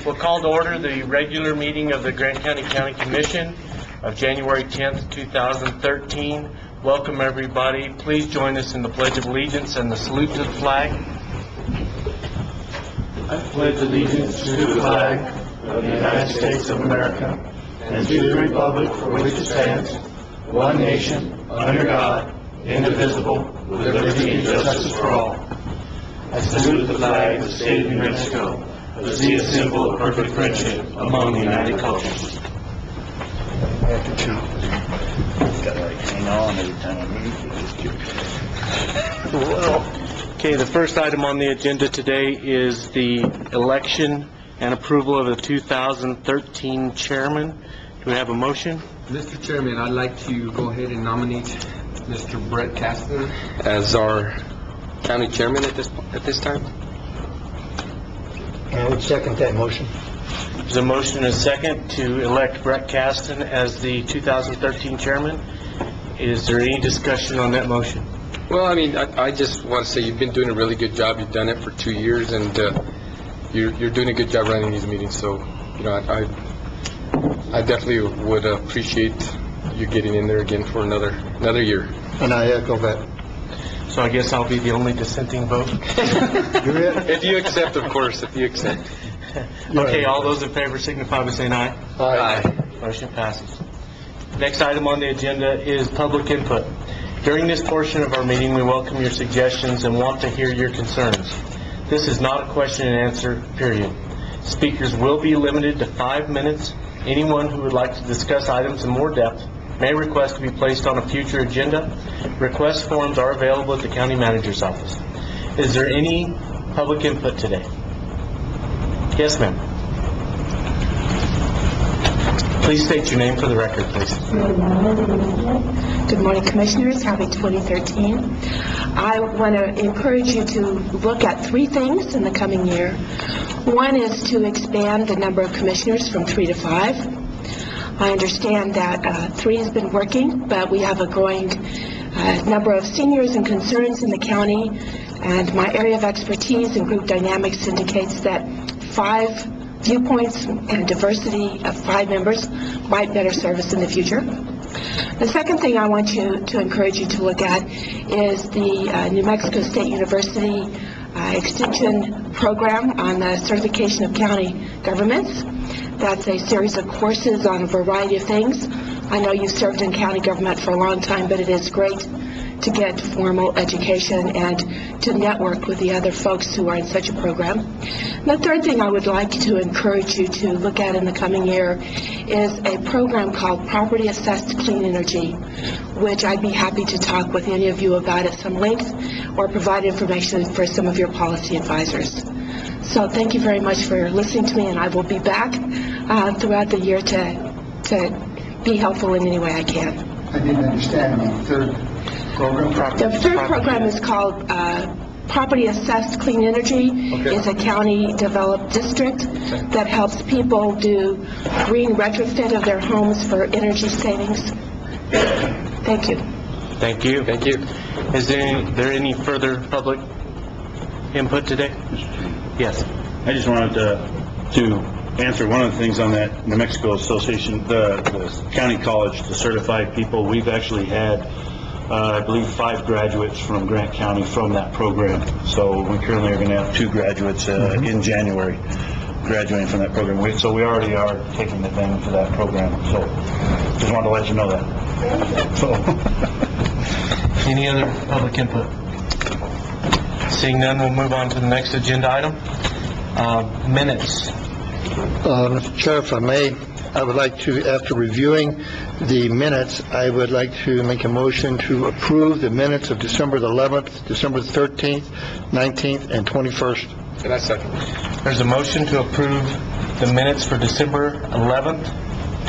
We'll call to order the regular meeting of the Grant County Commission of January 10th, 2013. Welcome, everybody. Please join us in the Pledge of Allegiance and the salute to the flag. I pledge allegiance to the flag of the United States of America and to the republic for which it stands, one nation, under God, indivisible, with liberty and justice for all. I salute the flag of the state of New Mexico, as the symbol of perfect friendship among the united cultures. Okay, the first item on the agenda today is the election and approval of the 2013 chairman. Do we have a motion? Mr. Chairman, I'd like to go ahead and nominate Mr. Brett Caston as our county chairman at this time. I would second that motion. There's a motion and a second to elect Brett Caston as the 2013 chairman. Is there any discussion on that motion? Well, I mean, I just want to say you've been doing a really good job. You've done it for 2 years, and you're doing a good job running these meetings. So, you know, I definitely would appreciate you getting in there again for another year. And I echo that. So I guess I'll be the only dissenting vote. If you accept, of course, if you accept. Okay, all those in favor signify by saying aye. Aye. Motion passes. Next item on the agenda is public input. During this portion of our meeting, we welcome your suggestions and want to hear your concerns. This is not a question and answer period. Speakers will be limited to 5 minutes. Anyone who would like to discuss items in more depth may request to be placed on a future agenda. Request forms are available at the county manager's office. Is there any public input today? Yes, ma'am. Please state your name for the record, please. Good morning, Commissioners. Happy 2013. I want to encourage you to look at 3 things in the coming year. One is to expand the number of commissioners from 3 to 5. I understand that 3 has been working, but we have a growing number of seniors and concerns in the county, and my area of expertise in group dynamics indicates that 5 viewpoints and diversity of 5 members might better serve us in the future. The second thing I want to encourage you to look at is the New Mexico State University extension program on the certification of county governments. That's a series of courses on a variety of things. I know you've served in county government for a long time, but it is great to get formal education and to network with the other folks who are in such a program. And the third thing I would like to encourage you to look at in the coming year is a program called Property Assessed Clean Energy, which I'd be happy to talk with any of you about at some length or provide information for some of your policy advisors. So thank you very much for listening to me, and I will be back throughout the year to be helpful in any way I can. I didn't understand the third program. The third program is called Property Assessed Clean Energy. Okay. It's a county-developed district that helps people do green retrofit of their homes for energy savings. Thank you. Thank you. Thank you. Is there any further public input today? Yes. I just wanted to answer one of the things on that New Mexico Association, the county college to certify people. We've actually had, I believe, 5 graduates from Grant County from that program. So we currently are going to have 2 graduates in January graduating from that program. So we already are taking advantage of that program. So just wanted to let you know that. So. Any other public input? Seeing none, we'll move on to the next agenda item. Minutes. Mr. Chair, if I may, I would like to, after reviewing the minutes, I would like to make a motion to approve the minutes of December the 11th, December the 13th, 19th, and 21st. And I second. There's a motion to approve the minutes for December 11th,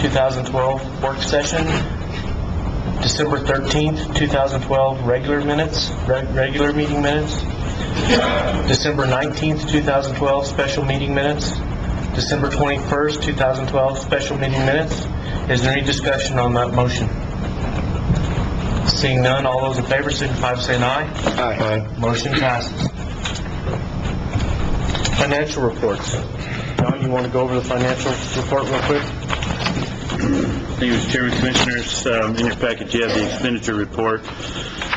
2012 work session, December 13th, 2012 regular meeting minutes, December 19th, 2012 special meeting minutes, December 21st, 2012 special meeting minutes. Is there any discussion on that motion? Seeing none, all those in favor signify by saying aye. Aye. Motion passes. Financial reports. John, you want to go over the financial report real quick? Thank you, Mr. Chairman, Commissioners. In your package, you have the expenditure report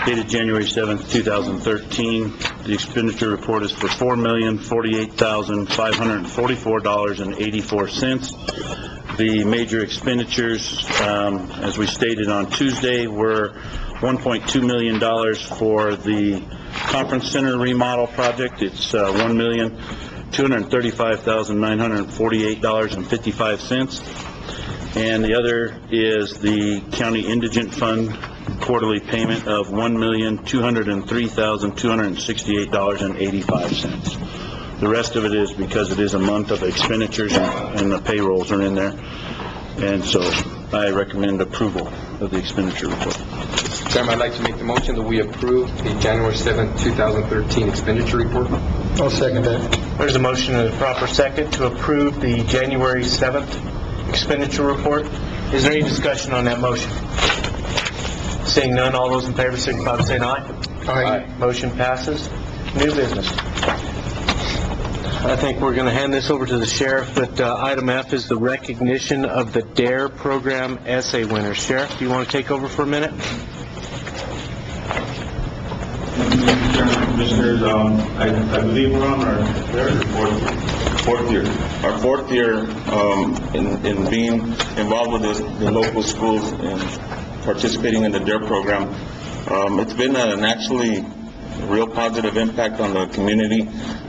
dated January 7th, 2013. The expenditure report is for $4,048,544.84. The major expenditures, as we stated on Tuesday, were $1.2 million for the conference center remodel project. It's $1,235,948.55. And the other is the county indigent fund quarterly payment of $1,203,268.85. The rest of it is because it is a month of expenditures and the payrolls are in there. And so I recommend approval of the expenditure report. Mr. Chairman, I'd like to make the motion that we approve the January 7th, 2013 expenditure report. I'll second that. There's a motion and a proper second to approve the January 7th expenditure report. Is there any discussion on that motion? Seeing none, all those in favor signify by saying aye. Aye. Motion passes. New business. I think we're going to hand this over to the sheriff, but item F is the recognition of the DARE program essay winners. Sheriff, do you want to take over for a minute? Commissioners, I believe we're on our third or fourth year. Our fourth year in being involved with the local schools and participating in the DARE program. It's been an actually real positive impact on the community,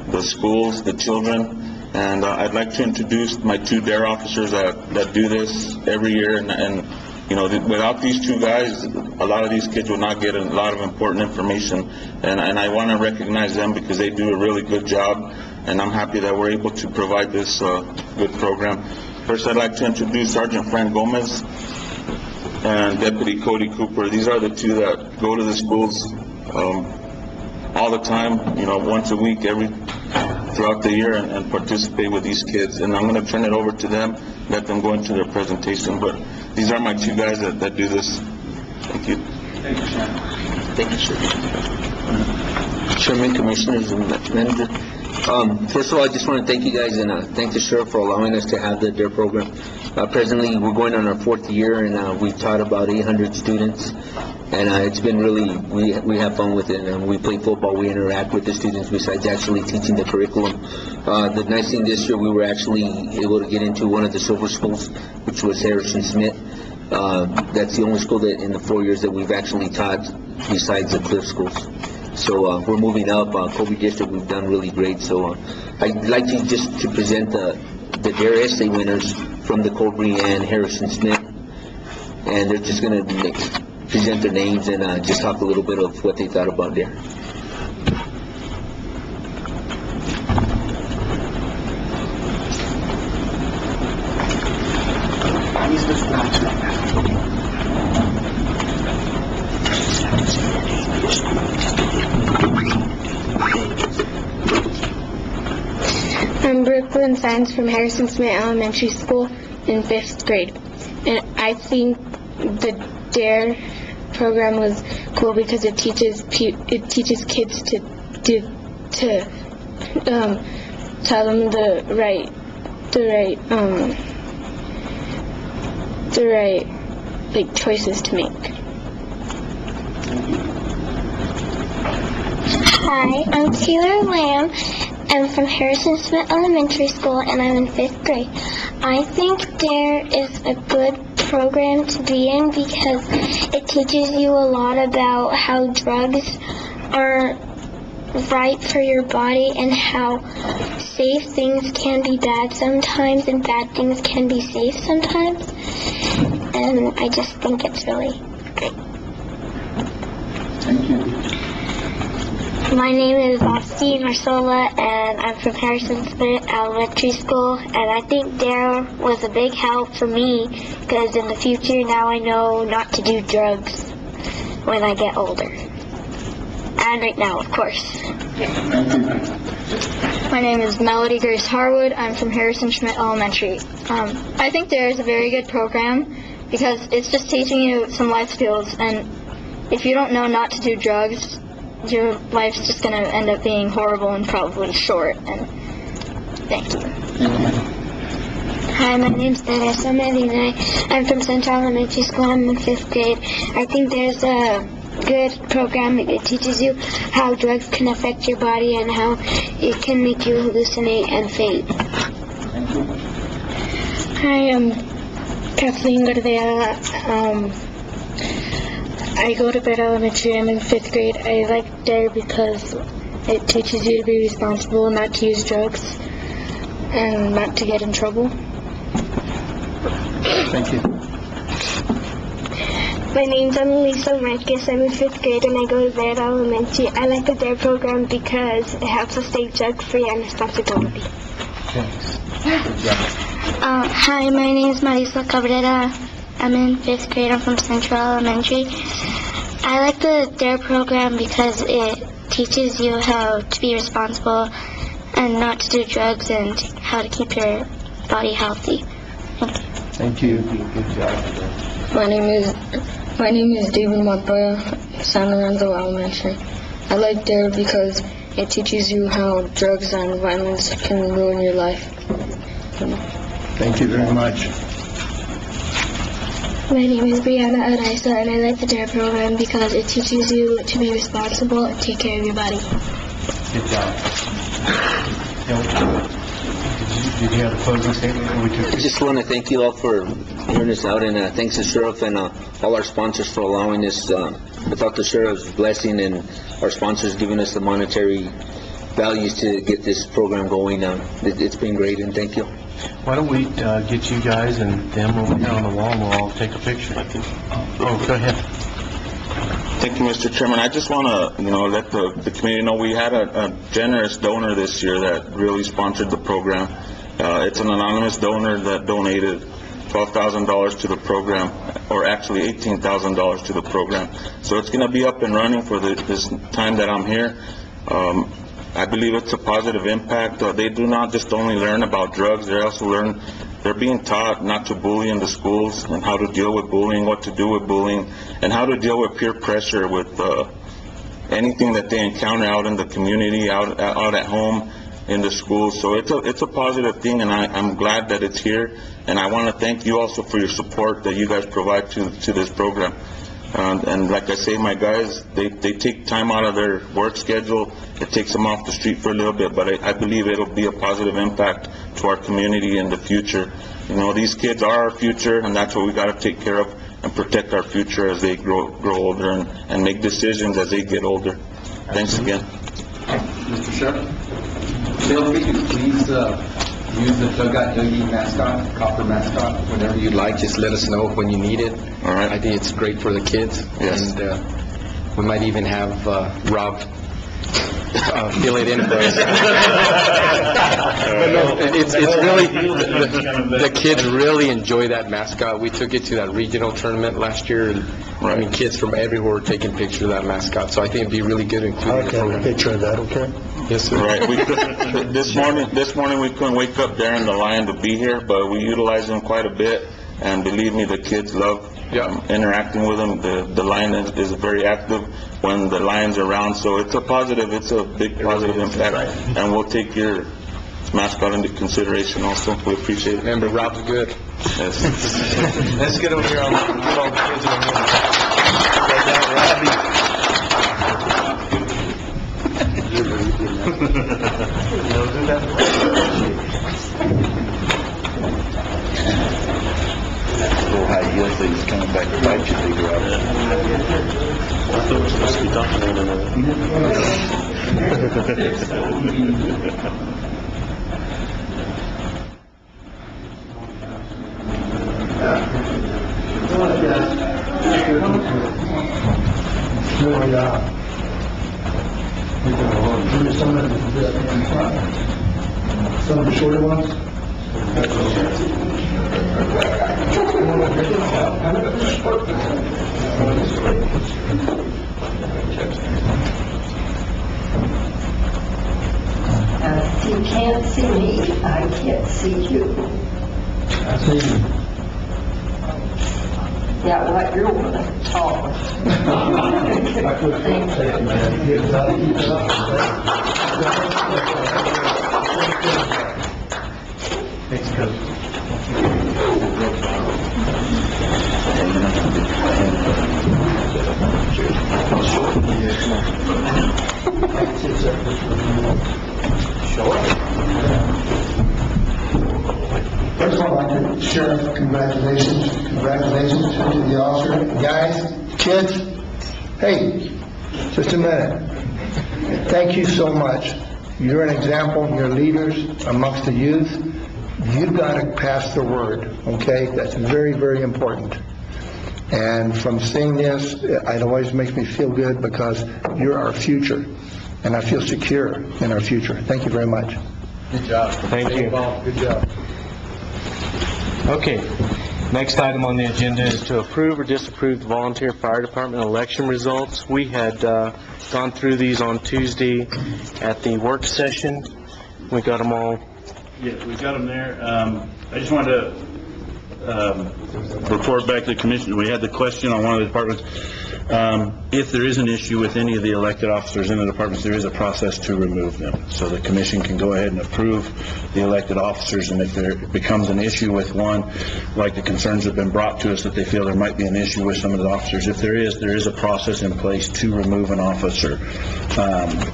the schools, the children, and I'd like to introduce my two DARE officers that do this every year, and you know, without these two guys, a lot of these kids will not get a lot of important information, and I want to recognize them because they do a really good job, and I'm happy that we're able to provide this good program. First, I'd like to introduce Sergeant Fran Gomez and Deputy Cody Cooper. These are the two that go to the schools all the time, you know, once a week, throughout the year, and participate with these kids. And I'm going to turn it over to them, let them go into their presentation. But these are my two guys that do this. Thank you. Thank you, Chairman. Thank you, Chairman, Commissioners, and Manager. First of all, I just want to thank you guys and thank the Sheriff for allowing us to have the DARE program. Presently, we're going on our fourth year, and we've taught about 800 students. And it's been really, we have fun with it, and we play football, we interact with the students besides actually teaching the curriculum. The nice thing this year, we were actually able to get into one of the silver schools, which was Harrison Smith. That's the only school that in the 4 years that we've actually taught besides the Cliff schools. So we're moving up. Kobe District, we've done really great. So I'd like to just to present the DARE essay winners from the Colby and Harrison Smith. And they're just going to present their names and just talk a little bit of what they thought about DARE. I'm Brooklyn Science from Harrison Smith Elementary School in 5th grade. And I think the DARE program was cool because it teaches kids to tell them the right like choices to make. Hi, I'm Taylor Lamb. I'm from Harrison Smith Elementary School, and I'm in 5th grade. I think DARE is a good program to be in because it teaches you a lot about how drugs are right for your body and how safe things can be bad sometimes and bad things can be safe sometimes. And I just think it's really great. Thank you. My name is Austin Marsola, and I'm from Harrison Smith Elementary School, and I think DARE was a big help for me because in the future now I know not to do drugs when I get older. And right now, of course. My name is Melody Grace Harwood. I'm from Harrison Schmidt Elementary. I think DARE is a very good program because it's just teaching you some life skills, and if you don't know not to do drugs, your life's just going to end up being horrible and probably short. And Thank you. Hi, my name's Teresa Medina. I'm from Central Elementary School. I'm in 5th grade. I think there's a good program. It teaches you how drugs can affect your body and how it can make you hallucinate and faint. Hi, I'm Kathleen Gordea. I go to Bed Elementary. I'm in 5th grade. I like DARE because it teaches you to be responsible, not to use drugs, and not to get in trouble. Thank you. My name's Annalisa Marcus. I'm in 5th grade and I go to Baird Elementary. I like the DARE program because it helps us stay drug-free and responsibility. Hi, my name is Marisa Cabrera. I'm in 5th grade. I'm from Central Elementary. I like the DARE program because it teaches you how to be responsible and not to do drugs and how to keep your body healthy. Thank you. Good job. My name is David Montoya, San Lorenzo Elementary. I like DARE because it teaches you how drugs and violence can ruin your life. Thank you very much. My name is Brianna Araiza, and I like the DARE program because it teaches you to be responsible and take care of your body. Good job. Did you have a closing statement? I just want to thank you all for hearing us out, and thanks to Sheriff and all our sponsors for allowing us. Without the Sheriff's blessing and our sponsors giving us the monetary values to get this program going, it's been great, and thank you. Why don't we get you guys and them over here on the wall, and we'll all take a picture. Oh, go ahead. Thank you, Mr. Chairman. I just want to, let the community know we had a generous donor this year that really sponsored the program. It's an anonymous donor that donated $12,000 to the program, or actually $18,000 to the program. So it's going to be up and running for this time that I'm here. I believe it's a positive impact. They do not just only learn about drugs, they also learn, they're being taught not to bully in the schools and how to deal with bullying, what to do with bullying, and how to deal with peer pressure with anything that they encounter out in the community, out at home, in the schools. So it's a positive thing, and I'm glad that it's here. And I want to thank you also for your support that you guys provide to this program. And like I say, my guys, they take time out of their work schedule. It takes them off the street for a little bit, but I believe it'll be a positive impact to our community in the future. These kids are our future, and that's what we got to take care of and protect our future as they grow older and make decisions as they get older. Thanks again. Mr. Sheriff, feel free to please use the Dugout Dougie mascot, copper mascot, whenever you'd like. Just let us know when you need it. All right. I think it's great for the kids. Yes. And we might even have Rob fill it in for us. But no, it's really, the kids really enjoy that mascot. We took it to that regional tournament last year, and I mean, kids from everywhere were taking pictures of that mascot. So I think it'd be really good to include in the program. Picture of that, okay? Yes, sir. Right. This morning we couldn't wake up Darren the Lion to be here, but we utilize him quite a bit, and believe me, the kids love interacting with him. The Lion is very active when the Lion's around, so it's a big positive impact, and we'll take your mascot into consideration also. We appreciate it. Remember, Rob's good. Yes. Let's get over here on get all the kids over here. Right down, Robbie. You'll do that. Little high heel thing's coming back to bite you, big Rob. I thought we were supposed to be talking to one another. Some of the shorter ones? If you can't see me, I can't see you. I see you. Yeah, well, you're really tall. I could think that, man. Sheriff, congratulations to the officer. Guys, kids, hey, just a minute. Thank you so much. You're an example, you're leaders amongst the youth. You've got to pass the word, okay? That's very, very important. And from seeing this, it always makes me feel good because you're our future, and I feel secure in our future. Thank you very much. Good job. Thank you. Good job. Okay. Next item on the agenda is to approve or disapprove the volunteer fire department election results. We had gone through these on Tuesday at the work session. We got them all. Yeah, we got them there. I just wanted to report back to the commission. We had the question on one of the departments. If there is an issue with any of the elected officers in the departments, there is a process to remove them. So the commission can go ahead and approve the elected officers, and if there becomes an issue with one, like the concerns have been brought to us that they feel there might be an issue with some of the officers, if there is a process in place to remove an officer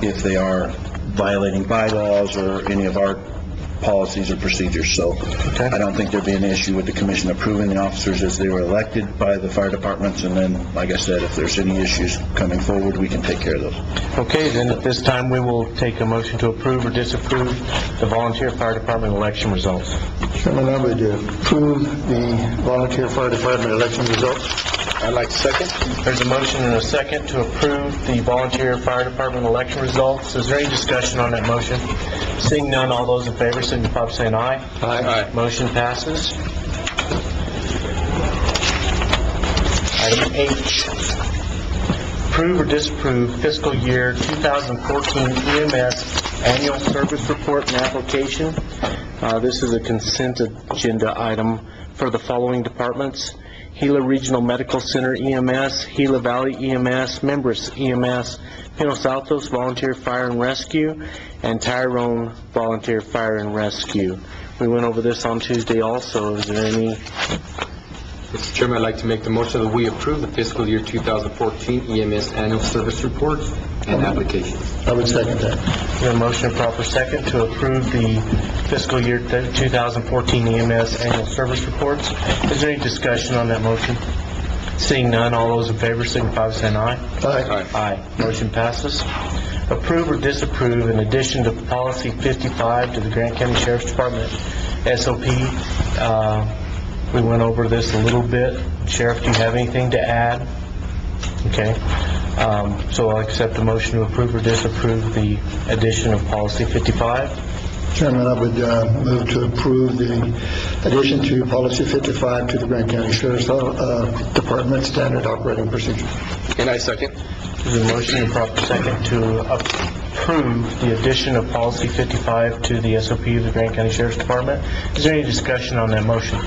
if they are violating bylaws or any of our policies or procedures. So I don't think there'd be an issue with the commission approving the officers as they were elected by the fire departments, and then, like I said, if there's any issues coming forward, we can take care of those. Okay, then at this time, we will take a motion to approve or disapprove the volunteer fire department election results. Chairman, I would approve the volunteer fire department election results. I'd like to second. There's a motion and a second to approve the volunteer fire department election results. Is there any discussion on that motion? Seeing none, all those in favor signify by saying aye. Aye. Motion passes. Item H, approve or disapprove fiscal year 2014 EMS annual service report and application. This is a consent agenda item for the following departments: Gila Regional Medical Center EMS, Gila Valley EMS, Members EMS, Pinos Altos Volunteer Fire and Rescue, and Tyrone Volunteer Fire and Rescue. We went over this on Tuesday also. Is there any? Mr. Chairman, I'd like to make the motion that we approve the fiscal year 2014 EMS annual service report and application. I would second that. Is there a motion and proper second to approve the fiscal year 2014 EMS annual service reports? Is there any discussion on that motion? Seeing none, all those in favor signify by saying aye. Aye. Aye. Motion passes. Approve or disapprove in addition to policy 55 to the Grant County Sheriff's Department SOP. We went over this a little bit. Sheriff, do you have anything to add? Okay. So I'll accept a motion to approve or disapprove the addition of policy 55. Chairman, I would move to approve the addition to policy 55 to the Grant County Sheriff's Department standard operating procedure. And I second. There's a motion and proper second to approve the addition of policy 55 to the SOP of the Grant County Sheriff's Department. Is there any discussion on that motion?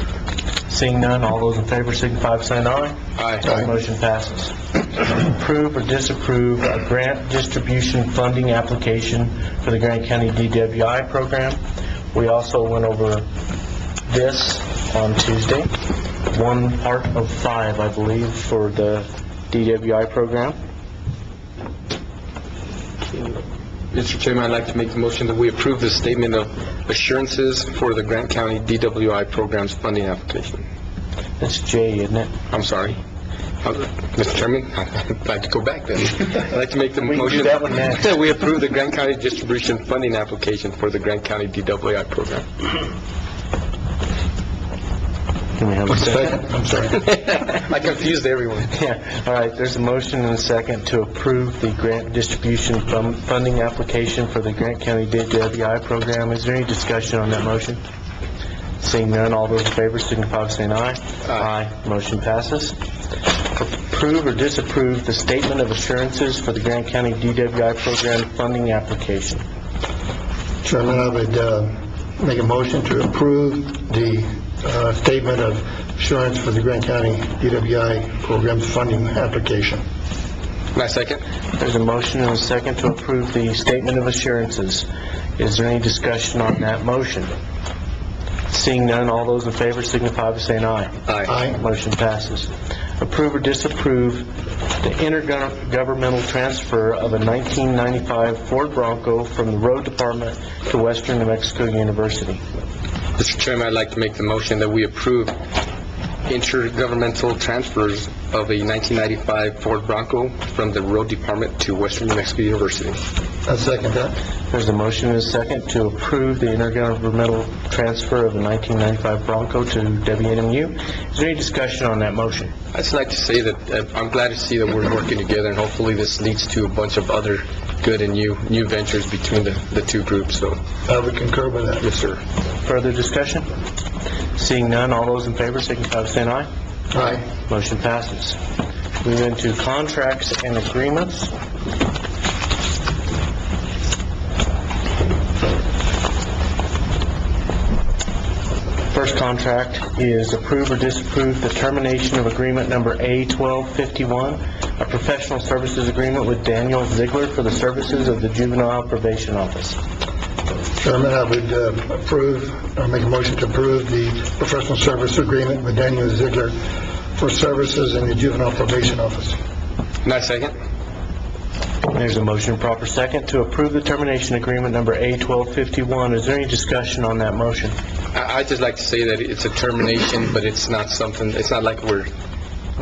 Seeing none, all those in favor signify by saying aye. Aye. Motion passes. Approve or disapprove a grant distribution funding application for the Grant County DWI program. We also went over this on Tuesday. One part of 5, I believe, for the DWI program. Mr. Chairman, I'd like to make the motion that we approve the statement of assurances for the Grant County DWI program's funding application. That's J, isn't it? I'm sorry. Mr. Chairman, I'd like to go back then. I'd like to make the We can motion do that one next. that we approve the Grant County distribution funding application for the Grant County DWI program. Can we have a second? I'm sorry. I confused everyone. Yeah, all right, there's a motion and a second to approve the grant distribution funding application for the Grant County DWI program. Is there any discussion on that motion? Seeing none, all those in favor signify by saying aye. Aye. Motion passes. Approve or disapprove the statement of assurances for the Grant County DWI program funding application. Chairman, I would make a motion to approve the statement of assurance for the Grant County DWI program's funding application. And I second. There's a motion and a second to approve the statement of assurances. Is there any discussion on that motion? Seeing none, all those in favor signify by saying aye. Aye. Motion passes. Approve or disapprove the intergovernmental transfer of a 1995 Ford Bronco from the Road Department to Western New Mexico University. Mr. Chairman, I'd like to make the motion that we approve intergovernmental transfers of a 1995 Ford Bronco from the Road Department to Western New Mexico University. I second that. There's a motion and a second to approve the intergovernmental transfer of the 1995 Bronco to WNMU. Is there any discussion on that motion? I'd just like to say that I'm glad to see that we're working together, and hopefully this leads to a bunch of other good and new ventures between the two groups. So, I would concur with that. yes, sir. Further discussion? Seeing none, all those in favor signify by saying aye. Aye. Motion passes. Move into contracts and agreements. First contract is approve or disapprove the termination of agreement number A1251, a professional services agreement with Daniel Ziegler for the services of the Juvenile Probation Office. Chairman, I would approve, or make a motion to approve the professional service agreement with Daniel Ziegler for services in the Juvenile Probation Office. And I second. There's a motion, proper second, to approve the termination agreement number A1251. Is there any discussion on that motion? I'd just like to say that it's a termination, but it's not like we're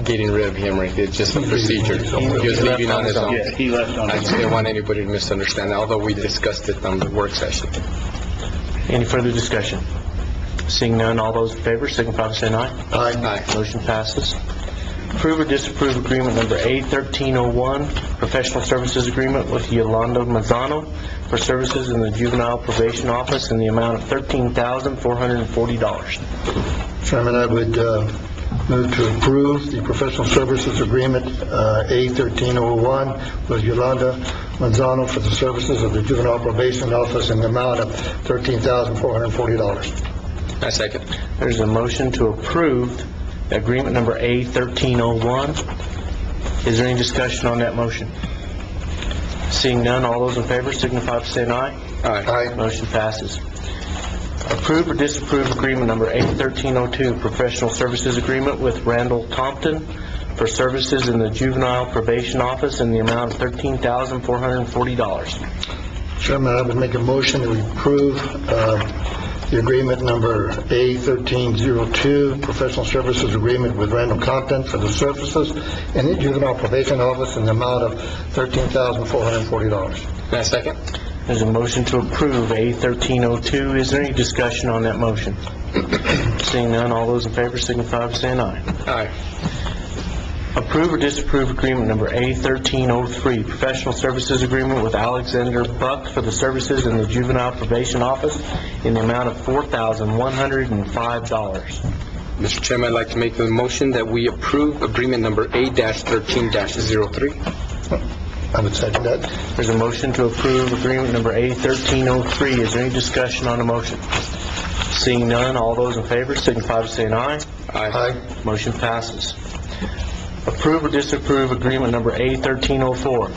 getting rid of him, right? It's just a procedure. He was leaving on his own. Yeah, he left on I his just didn't want anybody to misunderstand, although we discussed it on the work session. Any further discussion? Seeing none, all those in favor signify by saying aye. Aye. Motion passes. Approve or disapprove agreement number A1301, professional services agreement with Yolanda Mazzano for services in the Juvenile Probation Office in the amount of $13,440. Chairman, I would move to approve the professional services agreement A1301 with Yolanda Manzano for the services of the Juvenile Probation Office in the amount of $13,440. I second. There's a motion to approve agreement number A1301. Is there any discussion on that motion? Seeing none, all those in favor signify by saying aye. Aye. Motion passes. Approve or disapprove agreement number A1302, professional services agreement with Randall Compton for services in the Juvenile Probation Office in the amount of $13,440. Chairman, I would make a motion to approve the agreement number A1302, professional services agreement with Randall Compton for the services in the Juvenile Probation Office in the amount of $13,440. And I second. There's a motion to approve A1302. Is there any discussion on that motion? Seeing none, all those in favor signify by saying aye. Aye. Approve or disapprove agreement number A1303, professional services agreement with Alexander Buck for the services in the Juvenile Probation Office in the amount of $4,105. Mr. Chairman, I'd like to make the motion that we approve agreement number A-13-03. I would second that. There's a motion to approve agreement number A1303. Is there any discussion on the motion? Seeing none, all those in favor signify by saying aye. Aye. Motion passes. Approve or disapprove agreement number A1304,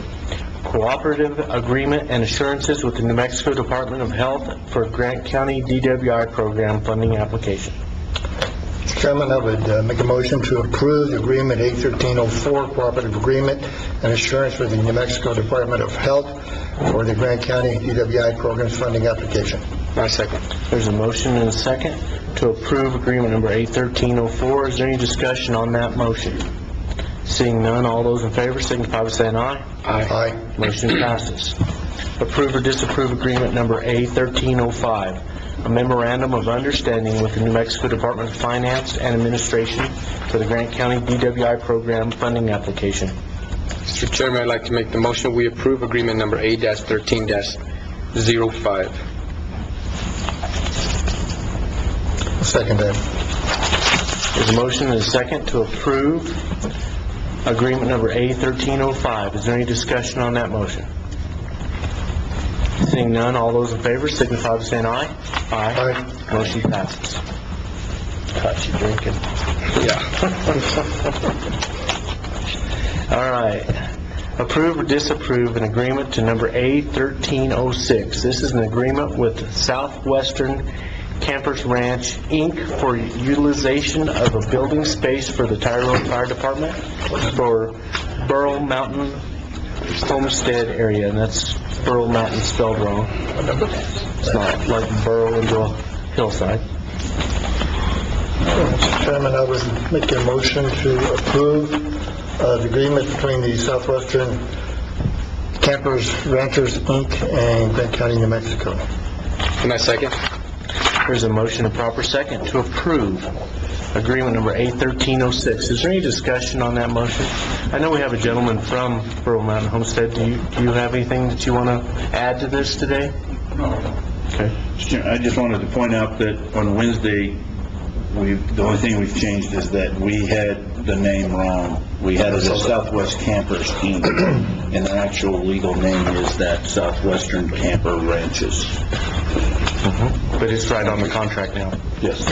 cooperative agreement and assurances with the New Mexico Department of Health for Grant County DWI program funding application. Mr. Chairman, I would make a motion to approve the agreement A1304, cooperative agreement and assurance with the New Mexico Department of Health for the Grant County DWI programs funding application. I second. There's a motion and a second to approve agreement number A1304. Is there any discussion on that motion? Seeing none, all those in favor signify by saying aye. Aye. Motion passes. Approve or disapprove agreement number A1305, a memorandum of understanding with the New Mexico Department of Finance and Administration for the Grant County DWI program funding application. Mr. Chairman, I'd like to make the motion we approve agreement number A-13-05. Second that. There's a motion and a second to approve agreement number A1305. Is there any discussion on that motion? Seeing none, all those in favor signify by saying aye. Aye. Motion passes. Caught you drinking. Yeah. All right. Approve or disapprove an agreement to number A1306. This is an agreement with Southwestern Campers Ranch, Inc. for utilization of a building space for the Tyrone Fire Department for Burl Mountain Homestead area, and that's Burl Mountain spelled wrong. It's not like burrow into a hillside. Mr. Chairman, I would make a motion to approve the agreement between the Southwestern Campers Ranchers, Inc. and Grant County, New Mexico. And I second. There's a motion, a proper second, to approve agreement number 81306. Is there any discussion on that motion? I know we have a gentleman from Burro Mountain Homestead. Do you have anything that you want to add to this today? No. Okay. I just wanted to point out that on Wednesday, the only thing we've changed is that we had the name wrong. We had it as Southwest Campers, Inc., and the actual legal name is that Southwestern Camper Ranches. But it's right on the contract now. Yes.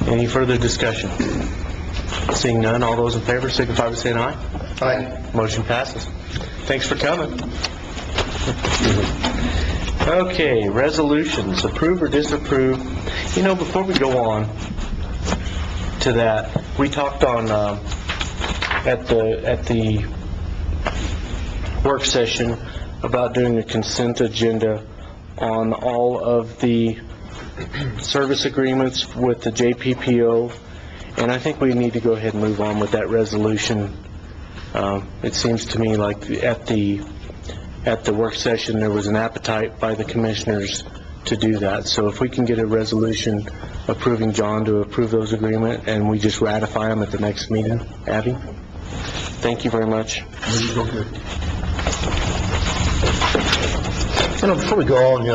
Any further discussion? Seeing none, all those in favor signify by saying aye. Aye. Motion passes. Thanks for coming. Okay, resolutions, approve or disapprove. You know, before we go on to that, we talked on, at the work session about doing a consent agenda on all of the service agreements with the JPPO, and I think we need to go ahead and move on with that resolution. It seems to me like at the work session there was an appetite by the commissioners to do that. So if we can get a resolution approving John to approve those agreements and we just ratify them at the next meeting. Abby? Thank you very much. Before we go on,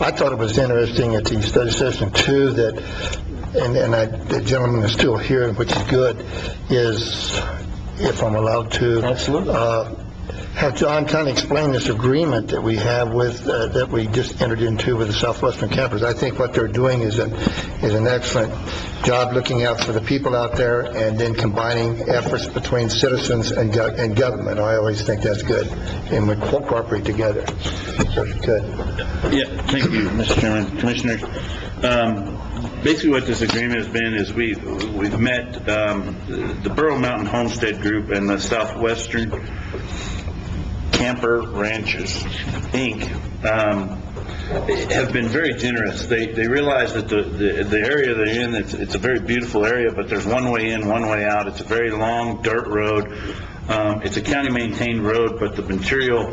I thought it was interesting at the study session too that, the gentleman is still here, which is good, is, if I'm allowed to, Absolutely. Have John kind of explain this agreement that we have with, that we just entered into with the Southwestern Campers. I think what they're doing is an excellent job looking out for the people out there and then combining efforts between citizens and government. I always think that's good, and we cooperate together. So it's good. Yeah, thank you, Mr. Chairman, Commissioners. Basically what this agreement has been is we've met the Burro Mountain Homestead Group and the Southwestern Camper Ranches, Inc. Have been very generous. They realize that the area they're in, it's a very beautiful area, but there's one way in, one way out. It's a very long dirt road. It's a county maintained road, but the material,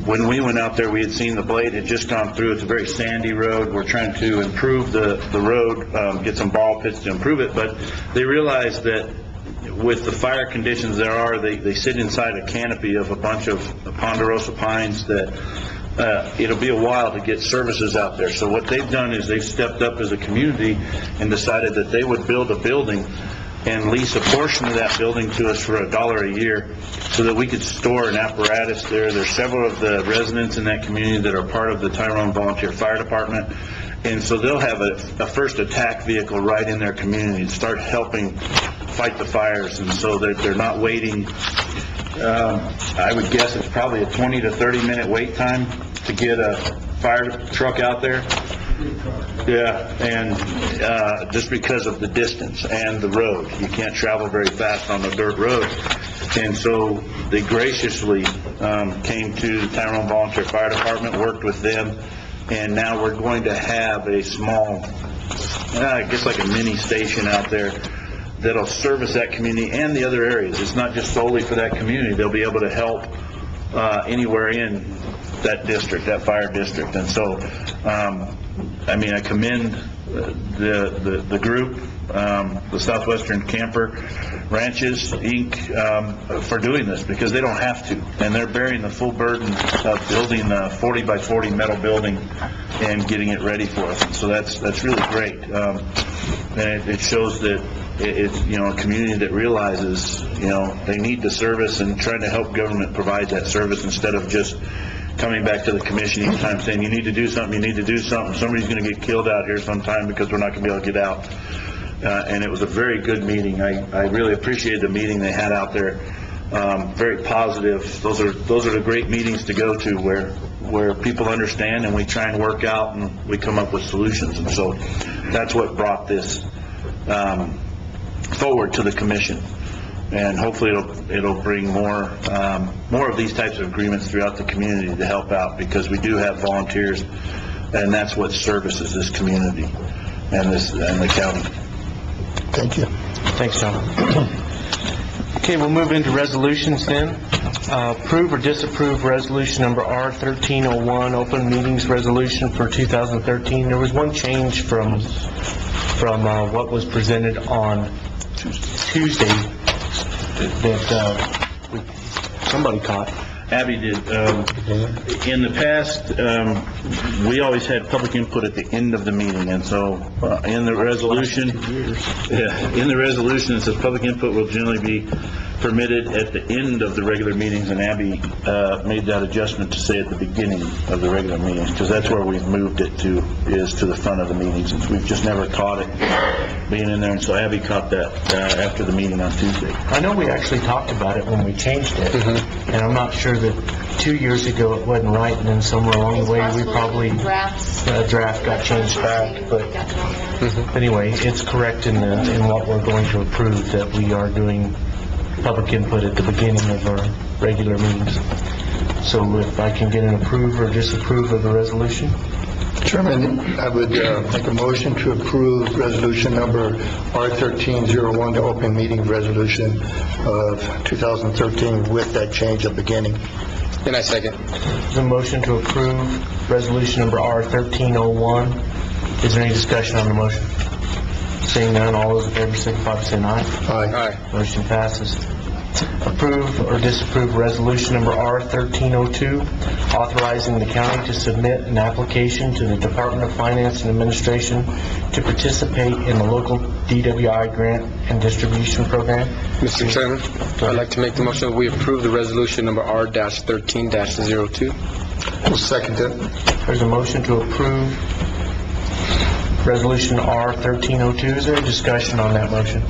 when we went out there, we had seen the blade had just gone through. It's a very sandy road. We're trying to improve the road, get some ball pits to improve it, but they realize that with the fire conditions they sit inside a canopy of a bunch of ponderosa pines that it'll be a while to get services out there. So what they've done is they've stepped up as a community and decided that they would build a building and lease a portion of that building to us for $1 a year so that we could store an apparatus there. There's several of the residents in that community that are part of the Tyrone Volunteer Fire Department, and so they'll have a first attack vehicle right in their community to start helping fight the fires. And so they're not waiting. I would guess it's probably a 20 to 30 minute wait time to get a fire truck out there. Yeah, and just because of the distance and the road, you can't travel very fast on the dirt road. And so they graciously came to the Tyrone Volunteer Fire Department, worked with them, and now we're going to have a small, I guess like a mini station out there that'll service that community and the other areas. It's not just solely for that community. They'll be able to help anywhere in that district, that fire district. And so, I commend the group, the Southwestern Camper Ranches, Inc., for doing this, because they don't have to. And they're bearing the full burden of building a 40 by 40 metal building and getting it ready for us. And so that's really great. And it shows that it's, a community that realizes, they need the service and trying to help government provide that service instead of just coming back to the commission each time saying, you need to do something, you need to do something. Somebody's going to get killed out here sometime because we're not going to be able to get out. And it was a very good meeting. I really appreciated the meeting they had out there. Very positive. Those are the great meetings to go to where people understand and we try and work out and we come up with solutions. And so that's what brought this forward to the commission. And hopefully it'll bring more of these types of agreements throughout the community to help out, because we do have volunteers, and that's what services this community. and the county. Thank you. Thanks, John. Okay, we'll move into resolutions then. Approve or disapprove resolution number R1301, open meetings resolution for 2013. There was one change from what was presented on Tuesday that somebody caught. Abby did. In the past, we always had public input at the end of the meeting, and so in the resolution, it says public input will generally be permitted at the end of the regular meetings, and Abby made that adjustment to say at the beginning of the regular meetings, because that's where we've moved it to, is to the front of the meetings, and we've just never caught it being in there, and so Abby caught that after the meeting on Tuesday. I know we actually talked about it when we changed it, and I'm not sure that 2 years ago it wasn't right, and then somewhere along the way we probably, draft got changed back, but anyway, it's correct in what we're going to approve, that we are doing public input at the beginning of our regular meetings. So if I can get an approve or disapprove of the resolution? Chairman, I would make a motion to approve resolution number R1301, the open meeting resolution of 2013 with that change of beginning. And I second. The motion to approve resolution number R1301. Is there any discussion on the motion? Seeing none, all those in favor signify by saying aye. Aye. Motion passes. Approve or disapprove resolution number R1302, authorizing the county to submit an application to the Department of Finance and Administration to participate in the local DWI grant and distribution program. Mr. Chairman, I'd like to make the motion that we approve the resolution number R-13-02. We'll second it. There's a motion to approve resolution R1302. Is there a discussion on that motion?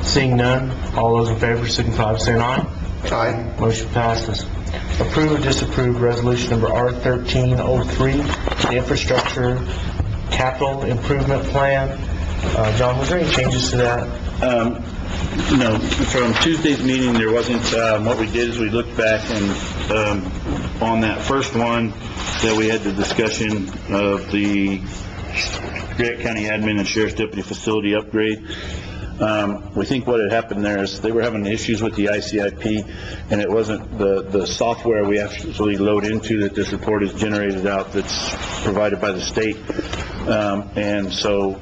Seeing none, all those in favor signify by saying aye. Aye. Motion passes. Approve or disapprove resolution number R1303, the infrastructure capital improvement plan. John, was there any changes to that? No, from Tuesday's meeting, there wasn't. What we did is we looked back and on that first one that we had the discussion of the Grant County Admin and Sheriff's Deputy Facility upgrade. We think what had happened there is they were having issues with the ICIP, and it wasn't the software we actually load into that this report is generated out that's provided by the state. And so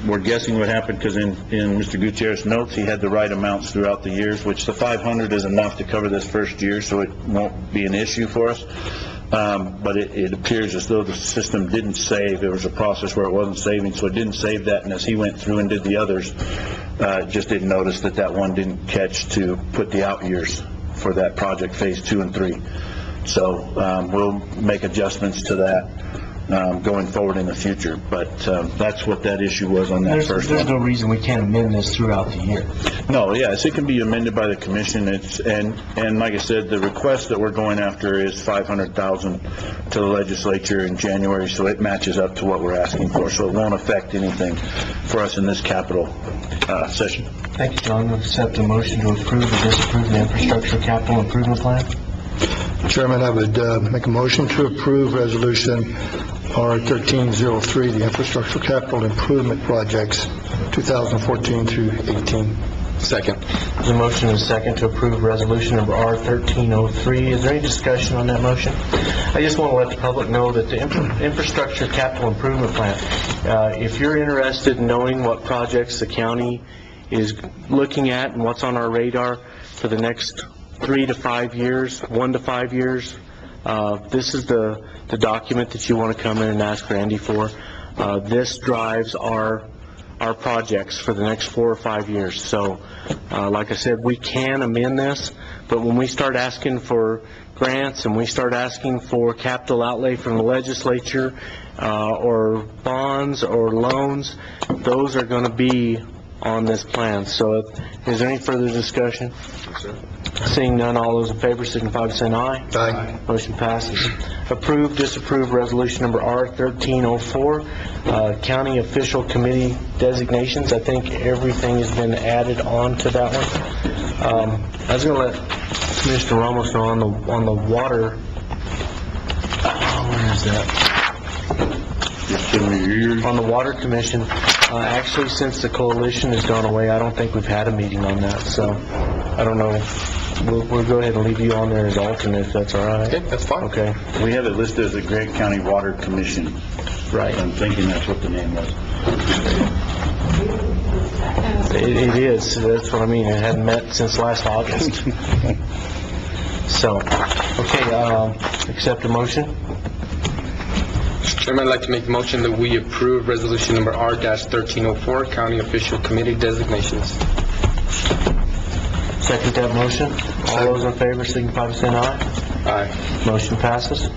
we're guessing what happened because in Mr. Gutierrez's notes, he had the right amounts throughout the years, which the 500 is enough to cover this first year, so it won't be an issue for us. But it appears as though the system didn't save. There was a process where it wasn't saving, so it didn't save that, and as he went through and did the others, just didn't notice that one didn't catch to put the out years for that project phase 2 and 3. So we'll make adjustments to that going forward in the future, but that's what that issue was on that first one. There's no reason we can't amend this throughout the year. No, yes, it can be amended by the commission. And like I said, the request that we're going after is $500,000 to the legislature in January, so it matches up to what we're asking for. So it won't affect anything for us in this capital session. Thank you, John. We'll accept a motion to approve or disapprove the infrastructure capital improvement plan. Chairman, I would make a motion to approve resolution R1303, the infrastructure capital improvement projects 2014 through 18. Second. There's a motion and a second to approve resolution number R1303. Is there any discussion on that motion? I just want to let the public know that the infrastructure capital improvement plan, if you're interested in knowing what projects the county is looking at and what's on our radar for the next 3 to 5 years, 1 to 5 years, this is the document that you want to come in and ask Randy for. This drives our projects for the next 4 or 5 years. So, like I said, we can amend this, but when we start asking for grants and we start asking for capital outlay from the legislature, or bonds or loans, those are going to be on this plan. So, is there any further discussion? Yes, sir. Seeing none, all those in favor signify by saying aye. Aye. Motion passes. Approve, disapprove resolution number R1304, county official committee designations. I think everything has been added on to that one. I was going to let Mr. Ramos know on the water. Where is that? You're on the Water Commission. Actually, since the coalition has gone away, I don't think we've had a meeting on that, so I don't know. We'll go ahead and leave you on there as alternate, if that's all right. Okay, that's fine. Okay, We have it listed as the Grant County Water Commission. right. I'm thinking that's what the name was. It is, that's what I mean, it hadn't met since last August. So, okay, accept a motion? Mr. Chairman, I'd like to make a motion that we approve resolution number R-1304, County Official Committee Designations. Second that motion. All those in favor signify by saying aye. Aye. Motion passes.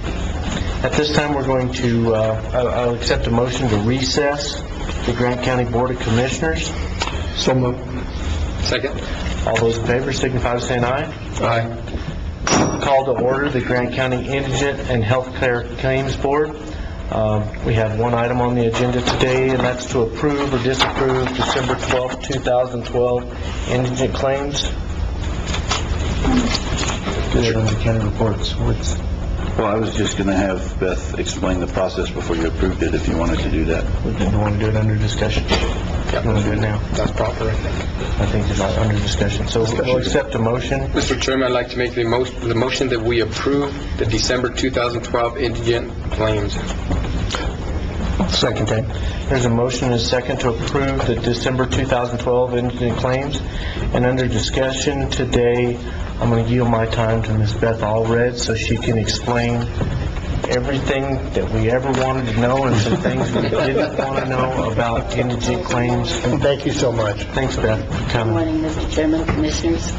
At this time, we're going to, I'll accept a motion to recess the Grant County Board of Commissioners. So moved. Second. All those in favor signify by saying aye. Aye. Call to order the Grant County Indigent and Healthcare Claims Board. We have one item on the agenda today, and that's to approve or disapprove December 12th, 2012 indigent claims. Good on the county reports. Well, I was just going to have Beth explain the process before you approved it, if you wanted to do that. We didn't want to do it under discussion. You want to do it now? That's proper, I think. I think it's not under discussion. So we'll accept a motion. Mr. Chairman, I'd like to make the motion that we approve the December 2012 indigent claims. Second. There's a motion and a second to approve the December 2012 indigent claims. And under discussion today, I'm going to yield my time to Ms. Beth Allred so she can explain everything that we ever wanted to know and some things we didn't want to know about indigent claims. And thank you so much. Thanks, Beth, for Good coming. morning, Mr. Chairman, Commissioners,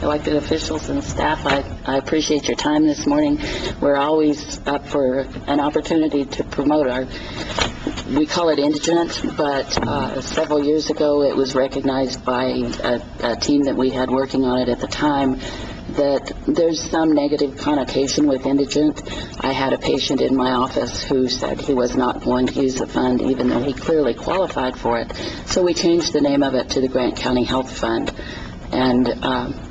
elected officials and staff. I appreciate your time this morning. We're always up for an opportunity to promote we call it indigent, but several years ago it was recognized by a team that we had working on it at the time that there's some negative connotation with indigent. I had a patient in my office who said he was not going to use the fund even though he clearly qualified for it. So we changed the name of it to the Grant County Health Fund. And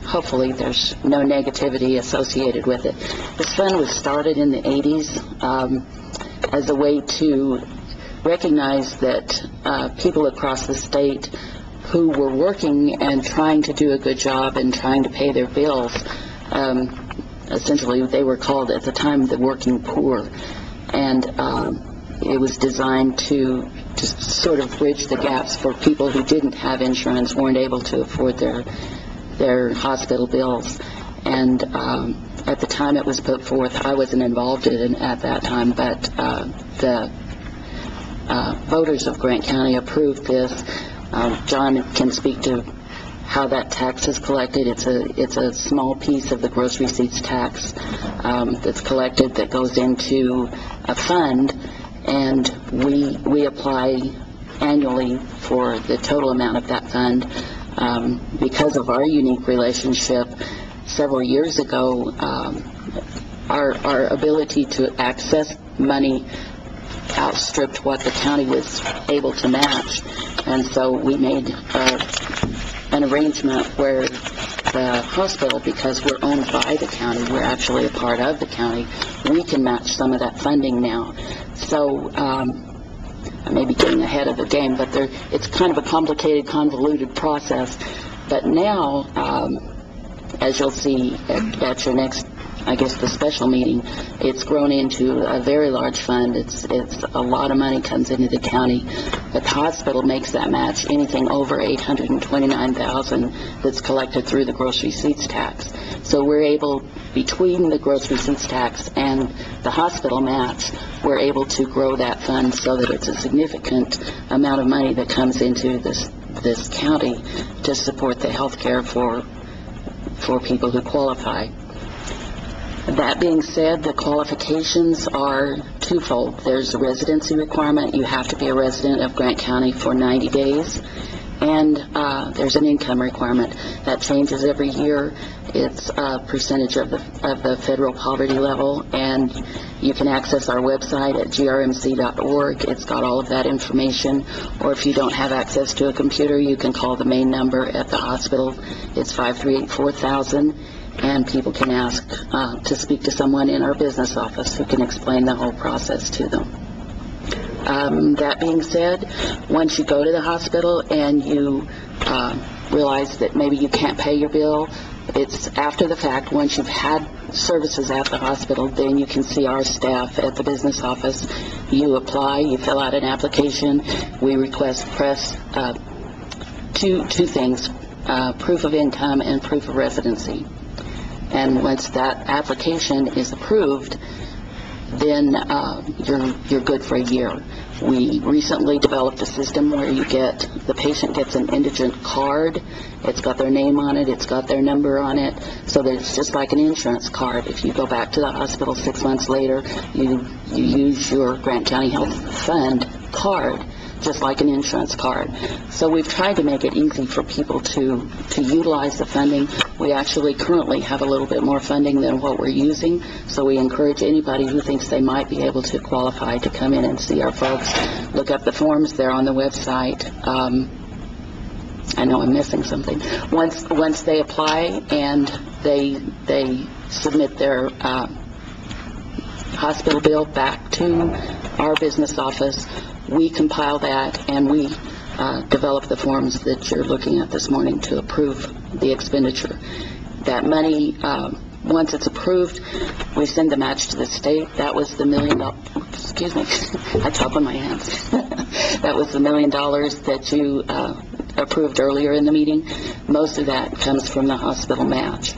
hopefully there's no negativity associated with it. This fund was started in the 80s as a way to recognize that people across the state who were working and trying to do a good job and trying to pay their bills, essentially they were called at the time the working poor. And it was designed to sort of bridge the gaps for people who didn't have insurance, weren't able to afford their hospital bills. And at the time it was put forth, I wasn't involved in it at that time, but the voters of Grant County approved this. John can speak to how that tax is collected. It's a small piece of the gross receipts tax that's collected that goes into a fund, and we apply annually for the total amount of that fund. Because of our unique relationship, several years ago, our ability to access money outstripped what the county was able to match, and so we made an arrangement where the hospital, because we're owned by the county, we're actually a part of the county, we can match some of that funding now. So I may be getting ahead of the game, but it's kind of a complicated, convoluted process. But now, as you'll see at your next, I guess, the special meeting, it's grown into a very large fund. It's a lot of money comes into the county, but the hospital makes that match anything over $829,000 that's collected through the gross receipts tax. So we're able, between the gross receipts tax and the hospital match, we're able to grow that fund so that it's a significant amount of money that comes into this county to support the health care for people who qualify. That being said, the qualifications are twofold. There's a residency requirement. You have to be a resident of Grant County for 90 days. And there's an income requirement. That changes every year. It's a percentage of the federal poverty level. And you can access our website at grmc.org. It's got all of that information. Or if you don't have access to a computer, you can call the main number at the hospital. It's 538-4000. And people can ask to speak to someone in our business office who can explain the whole process to them. That being said, once you go to the hospital and you realize that maybe you can't pay your bill, it's after the fact. Once you've had services at the hospital, then you can see our staff at the business office. You apply, you fill out an application. We request two things, proof of income and proof of residency. And once that application is approved, then you're good for a year. We recently developed a system where the patient gets an indigent card. It's got their name on it, it's got their number on it, so that it's just like an insurance card. If you go back to the hospital 6 months later, you use your Grant County Health Fund card, just like an insurance card. So we've tried to make it easy for people to utilize the funding. We actually currently have a little bit more funding than what we're using, so we encourage anybody who thinks they might be able to qualify to come in and see our folks. Look up the forms, they're on the website. I know I'm missing something. Once they apply and they submit their hospital bill back to our business office, we compile that and we develop the forms that you're looking at this morning to approve the expenditure. That money, once it's approved, we send the match to the state. That was the $1 million, excuse me, I talk on my hands. That was the $1 million that you approved earlier in the meeting. Most of that comes from the hospital match.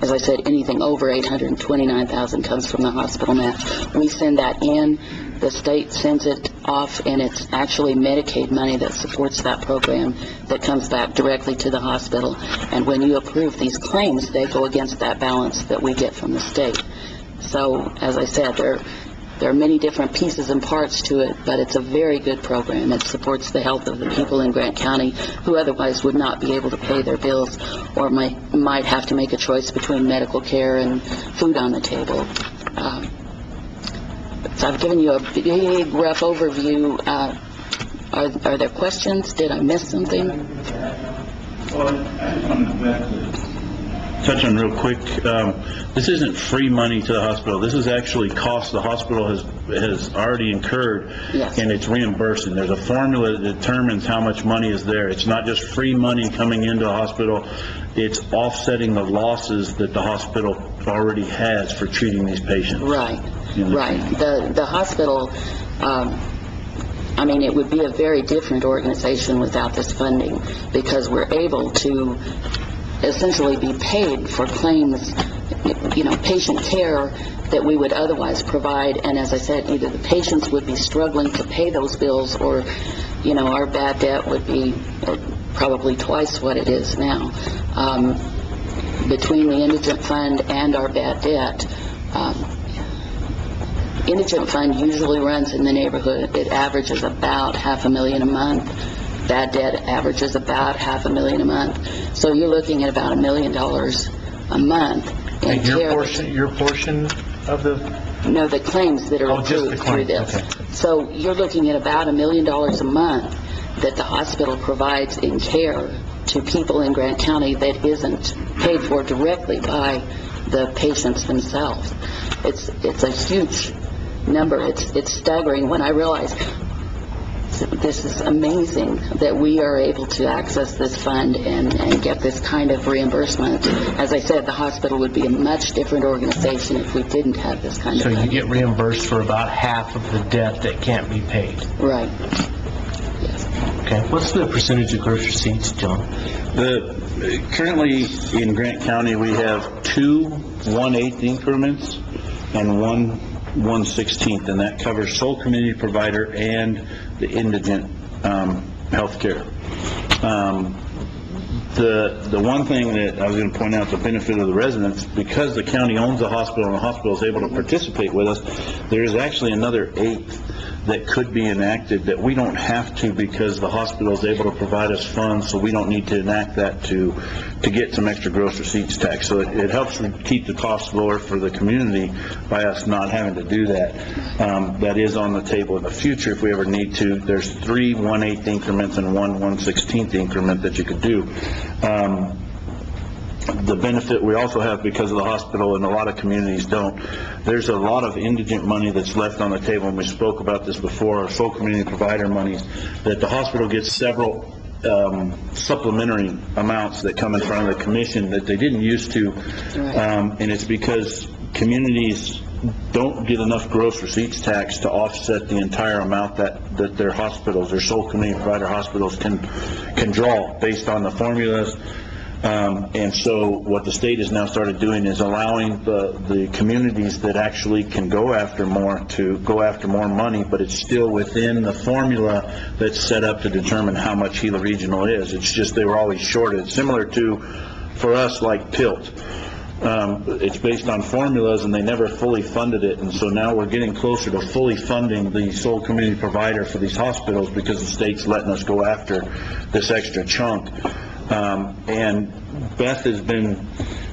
As I said, anything over $829,000 comes from the hospital match. We send that in, the state sends it off, and it's actually Medicaid money that supports that program that comes back directly to the hospital. And when you approve these claims, they go against that balance that we get from the state. So, as I said, there are many different pieces and parts to it, but it's a very good program. It supports the health of the people in Grant County who otherwise would not be able to pay their bills or might have to make a choice between medical care and food on the table. So I've given you a big, rough overview. Are there questions? Did I miss something? Well, I just want to touch on real quick. This isn't free money to the hospital. This is actually cost the hospital has already incurred, yes, and it's reimbursing. There's a formula that determines how much money is there. It's not just free money coming into the hospital. It's offsetting the losses that the hospital already has for treating these patients. Right, right. The hospital, I mean, it would be a very different organization without this funding, because we're able to essentially be paid for claims, patient care that we would otherwise provide. And as I said, either the patients would be struggling to pay those bills, or, our bad debt would be probably twice what it is now. Between the indigent fund and our bad debt, indigent fund usually runs in the neighborhood. It averages about $500,000 a month. Bad debt averages about $500,000 a month. So you're looking at about $1 million a month. And your portion of the? No, the claims that are approved through this. Okay. So you're looking at about $1 million a month that the hospital provides in care to people in Grant County that isn't paid for directly by the patients themselves. It's a huge number. It's staggering when I realize this is amazing that we are able to access this fund and get this kind of reimbursement. As I said, the hospital would be a much different organization if we didn't have this kind of So money. you get reimbursed for about half of the debt that can't be paid. Right. Okay. What's the percentage of gross receipts, John? Currently in Grant County, we have 2 1/8 increments and 1 1/16, and that covers sole community provider and the indigent health care. The one thing that I was going to point out, the benefit of the residents, because the county owns the hospital and the hospital is able to participate with us, there is actually another 1/8 that could be enacted that we don't have to, because the hospital is able to provide us funds, so we don't need to enact that to get some extra gross receipts tax. So it helps keep the costs lower for the community by us not having to do that. That is on the table in the future if we ever need to. There's 3 1/8 increments and 1 1/16 increment that you could do. the benefit we also have because of the hospital, and a lot of communities don't, there's a lot of indigent money that's left on the table, and we spoke about this before, our sole community provider monies, that the hospital gets several supplementary amounts that come in front of the commission that they didn't used to, and it's because communities don't get enough gross receipts tax to offset the entire amount that their hospitals, their sole community provider hospitals can draw based on the formulas. And so what the state has now started doing is allowing the communities that actually can go after more to go after more money, but it's still within the formula that's set up to determine how much Gila Regional is. It's just they were always shorted. Similar to, for us, like PILT. It's based on formulas, and they never fully funded it, and so now we're getting closer to fully funding the sole community provider for these hospitals because the state's letting us go after this extra chunk. And Beth has been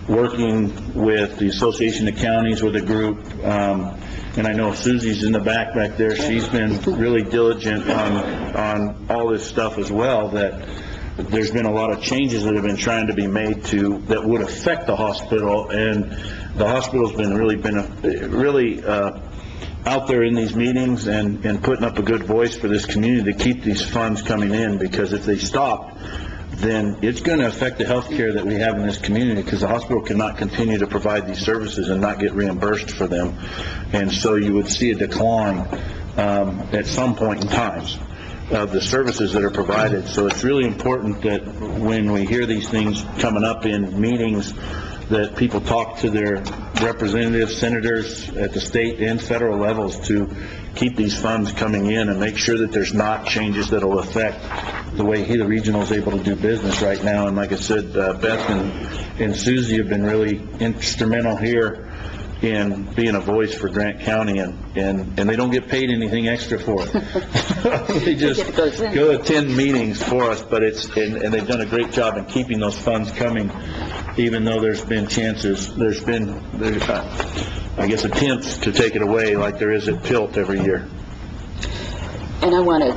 working with the Association of Counties with a group, and I know Susie's in the back there. She's been really diligent on all this stuff as well, that there's been a lot of changes that have been trying to be made that would affect the hospital, and the hospital's been really out there in these meetings and putting up a good voice for this community to keep these funds coming in, because if they stop, then it's going to affect the health care that we have in this community, because the hospital cannot continue to provide these services and not get reimbursed for them. And so you would see a decline at some point in time of the services that are provided. So it's really important that when we hear these things coming up in meetings, that people talk to their representatives, senators at the state and federal levels to keep these funds coming in and make sure that there's not changes that will affect the way Gila Regional is able to do business right now. And like I said, Beth and Susie have been really instrumental here in being a voice for Grant County, and they don't get paid anything extra for it. They just go attend meetings for us, but and they've done a great job in keeping those funds coming, even though there's been I guess attempts to take it away, like there is at PILT every year. And I want to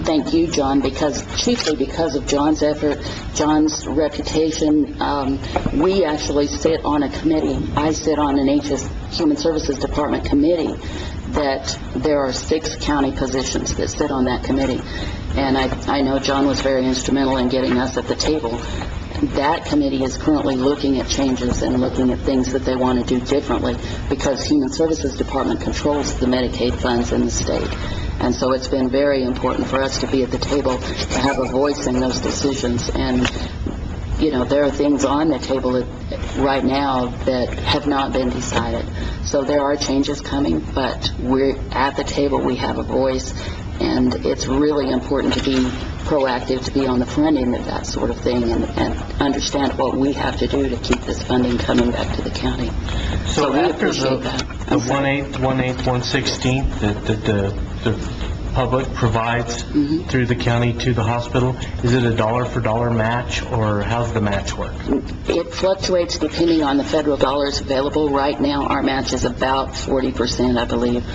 thank you, John, chiefly because of John's effort, John's reputation. We actually sit on a committee. I sit on an Human Services Department committee that there are 6 county positions that sit on that committee. And I know John was very instrumental in getting us at the table. That committee is currently looking at changes and looking at things that they want to do differently, because Human Services Department controls the Medicaid funds in the state. And so it's been very important for us to be at the table, to have a voice in those decisions. And, there are things on the table right now that have not been decided. So there are changes coming, but we're at the table, we have a voice, and it's really important to be proactive, to be on the front end of that sort of thing, and understand what we have to do to keep this funding coming back to the county. So we after appreciate that. the 1/8, 1/16 that the public provides through the county to the hospital, is it a dollar-for-dollar match, or how's the match work? It fluctuates depending on the federal dollars available. Right now, our match is about 40%, I believe.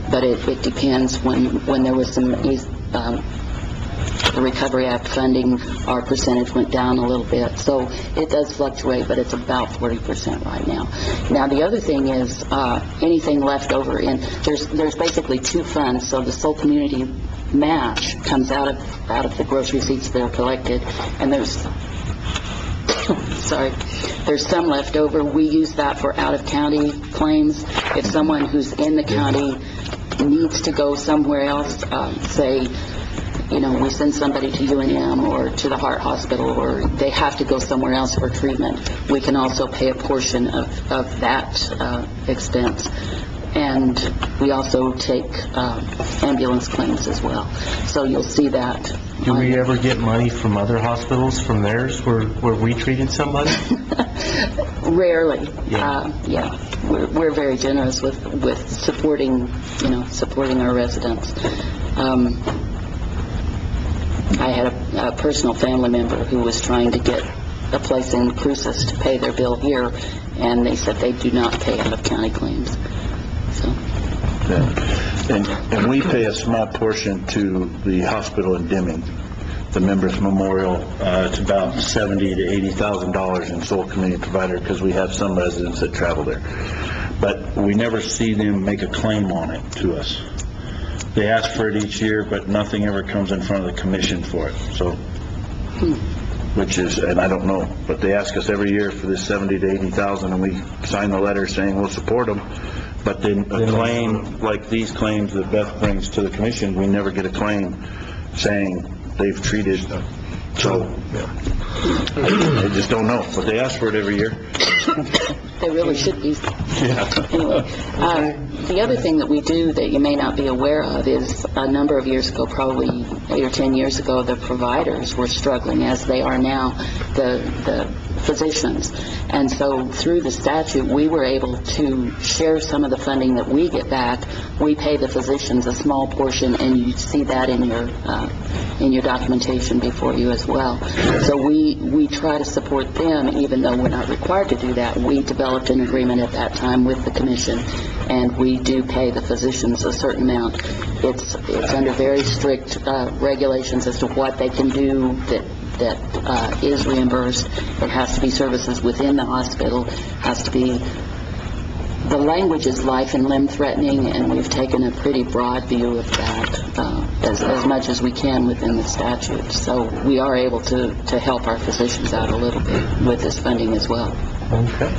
But it depends. When there was some the Recovery Act funding, our percentage went down a little bit. So it does fluctuate, but it's about 40% right now. Now, the other thing is anything left over there's basically 2 funds. So the sole community match comes out of the gross receipts that are collected, and there's some left over. We use that for out-of-county claims. If someone who's in the county needs to go somewhere else, say, we send somebody to UNM or to the heart hospital, or they have to go somewhere else for treatment, we can also pay a portion of that expense. And we also take ambulance claims as well. So you'll see that. Do we ever get money from other hospitals, from theirs, where we treated somebody? Rarely. Yeah. We're very generous with supporting our residents. I had a personal family member who was trying to get a place in Cruces to pay their bill here, and they said they do not pay out-of-county claims. So. Yeah. And we pay a small portion to the hospital in Deming. the members' memorial. It's about $70,000 to $80,000 in sole community provider, because we have some residents that travel there. But we never see them make a claim on it to us. They ask for it each year, but nothing ever comes in front of the commission for it. So, which is, and I don't know, but they ask us every year for this 70 to 80,000, and we sign the letter saying we'll support them. But then a claim like these claims that Beth brings to the commission, we never get a claim saying they've treated. So I just don't know, but they ask for it every year. They really should be. Anyway, the other thing that we do that you may not be aware of is a number of years ago, probably 8 or 10 years ago, the providers were struggling, as they are now, the physicians. And so through the statute, we were able to share some of the funding that we get back. We pay the physicians a small portion, and you see that in your documentation before you as well. So we try to support them, even though we're not required to do that. We developed an agreement at that time with the commission, and we do pay the physicians a certain amount. It's under very strict regulations as to what they can do that is reimbursed. It has to be services within the hospital, has to be, the language is life and limb threatening, and we've taken a pretty broad view of that, as much as we can within the statute. So we are able to help our physicians out a little bit with this funding as well. Okay.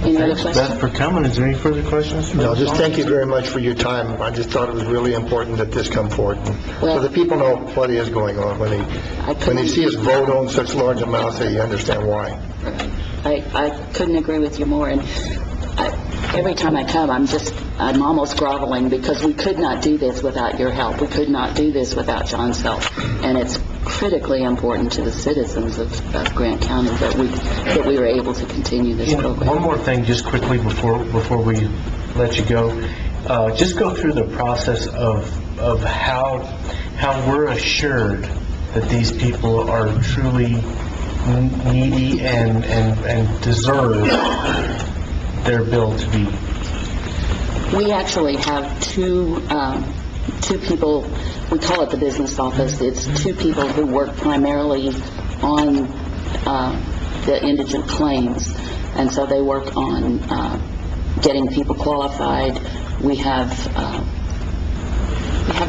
Any other Thanks, questions? Beth, for coming. Is there any further questions? No, just thank you very much for your time. I just thought it was really important that this come forward, so that people know what is going on when they see us vote on such large amounts, they understand why. I couldn't agree with you more, and every time I come, I'm almost groveling, because we could not do this without your help. We could not do this without John's help, and it's critically important to the citizens of Grant County that we were able to continue this program. One more thing, just quickly before we let you go. Just go through the process of how we're assured that these people are truly needy and deserve their bill to be. We actually have two people, we call it the business office. It's two people who work primarily on the indigent claims, and so they work on getting people qualified. We have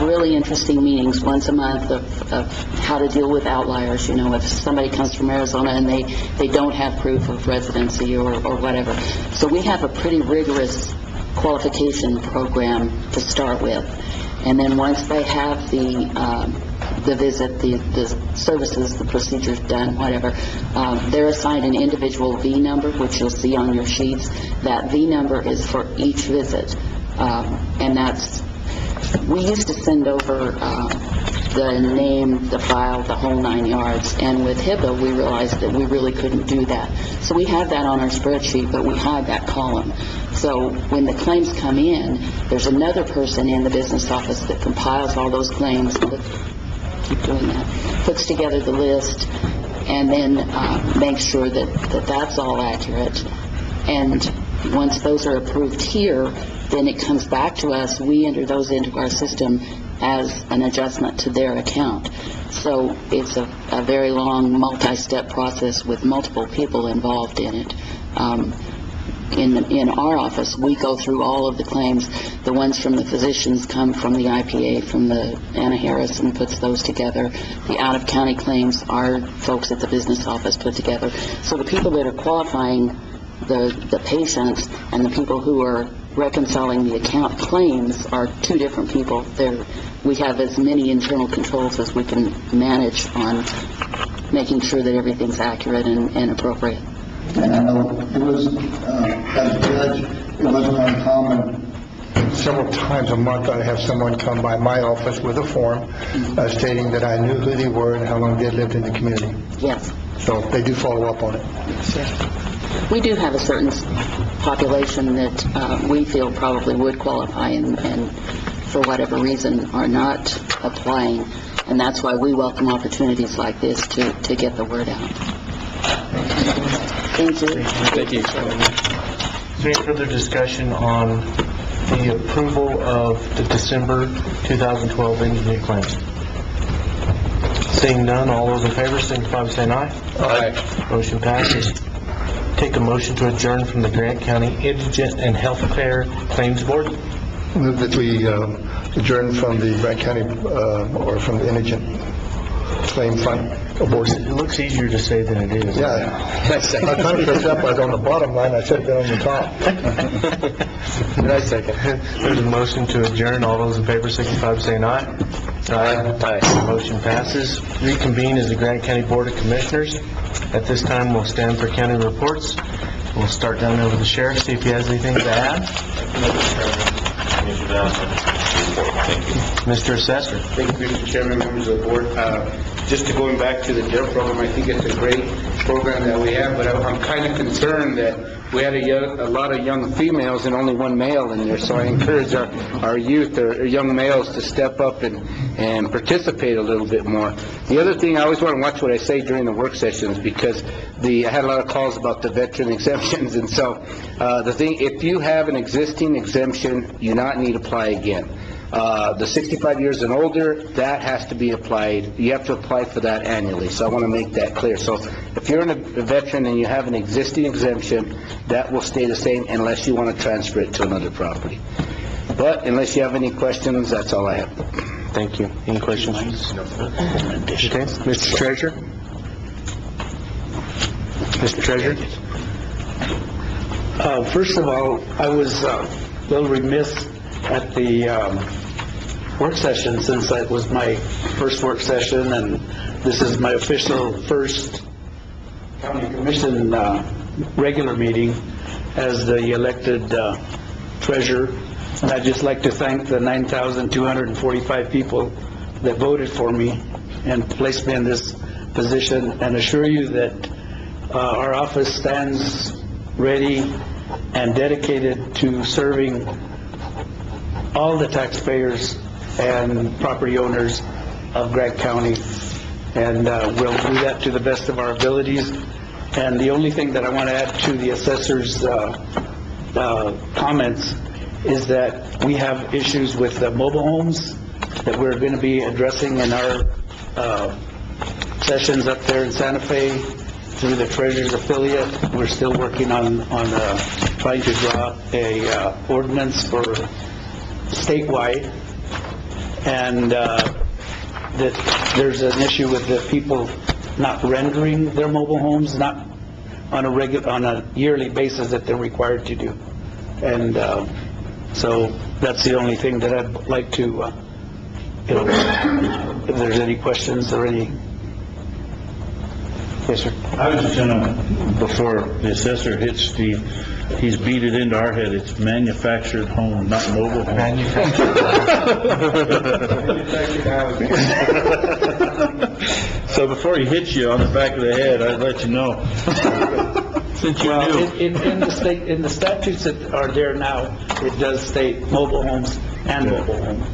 really interesting meetings once a month of how to deal with outliers. You know, if somebody comes from Arizona and they don't have proof of residency or whatever. So we have a pretty rigorous qualification program to start with. And then once they have the visit, the services, the procedures done, whatever, they're assigned an individual V number, which you'll see on your sheets. That V number is for each visit. And that's, we used to send over the name, the file, the whole 9 yards, and with HIPAA we realized that we really couldn't do that. So we have that on our spreadsheet, but we hide that column. So when the claims come in, there's another person in the business office that compiles all those claims, keep doing that, puts together the list, and then makes sure that that's all accurate. And once those are approved here, then it comes back to us. We enter those into our system as an adjustment to their account. So it's a very long, multi-step process with multiple people involved in it. In our office, we go through all of the claims. The ones from the physicians come from the IPA, from the Anna Harrison puts those together. The out-of-county claims, our folks at the business office put together. So the people that are qualifying the patients and the people who are reconciling the account claims are two different people. We have as many internal controls as we can manage on making sure that everything's accurate and appropriate. And I know it was, as a judge, it wasn't uncommon. Several times a month I'd have someone come by my office with a form stating that I knew who they were and how long they had lived in the community. Yes. So they do follow up on it. Yes. We do have a certain population that we feel probably would qualify and for whatever reason are not applying, and that's why we welcome opportunities like this to get the word out. Thank you. Thank you. Is there any further discussion on the approval of the December 2012 engineering claims? Seeing none, all those in favor signify by saying aye. Aye. Motion passes. Take a motion to adjourn from the Grant County Indigent and Healthcare Claims Board. Move that we adjourn from the Grant County, or from the Indigent Claim Fund Board. It looks easier to say than it is. Yeah. I kind of picked up, I was on the bottom line, I should have been on the top. I second. There's a motion to adjourn. All those in favor signify by saying aye. Aye. Motion passes. Reconvene as the Grant County Board of Commissioners. At this time, we'll stand for county reports. We'll start down there with the sheriff, see if he has anything to add. Mr. Assessor. Thank you, Mr. Chairman, members of the board. Just to going back to the DARE program, I think it's a great program that we have, but I'm kind of concerned that we had a lot of young females and only one male in there, so I encourage our youth, or young males, to step up and participate a little bit more. The other thing, I always want to watch what I say during the work sessions, because I had a lot of calls about the veteran exemptions, and so the thing, if you have an existing exemption, you not need to apply again. The 65 years and older, that has to be applied. You have to apply for that annually, so I want to make that clear. So if you're a veteran and you have an existing exemption, that will stay the same unless you want to transfer it to another property. But unless you have any questions, that's all I have. Thank you. Any questions? Okay. Mr. Treasurer? Mr. Treasurer? First of all, I was a little remiss at the work session, since that was my first work session, and this is my official first county commission regular meeting as the elected treasurer. And I'd just like to thank the 9,245 people that voted for me and placed me in this position, and assure you that our office stands ready and dedicated to serving all the taxpayers and property owners of Grant County, and we'll do that to the best of our abilities. And the only thing that I want to add to the assessor's comments is that we have issues with the mobile homes that we're going to be addressing in our sessions up there in Santa Fe through the treasurer's affiliate. We're still working on trying to draw a ordinance for statewide, and that there's an issue with the people not rendering their mobile homes, not on a yearly basis that they're required to do. And so that's the only thing that I'd like to, if there's any questions or any. Yes, sir. I was just gonna, before the assessor hits Steve, he's beat it into our head. It's manufactured home, not mobile home. So before he hits you on the back of the head, I'd let you know. Since you knew. In the statutes that are there now, it does state mobile homes and mobile homes,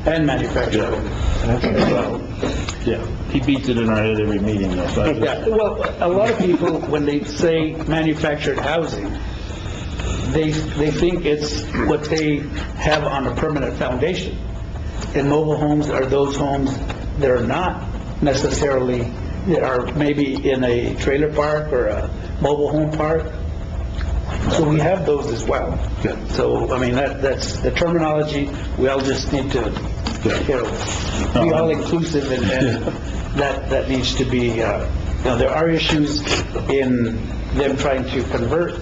and manufactured homes. Yeah, he beats it in our head every meeting, though. So Yeah, well, a lot of people, when they say manufactured housing, they think it's what they have on a permanent foundation. And mobile homes are those homes that are not necessarily, that are maybe in a trailer park or a mobile home park. So we have those as well. So, I mean, that's the terminology. We all just need to, be all inclusive, and that needs to be, there are issues in them trying to convert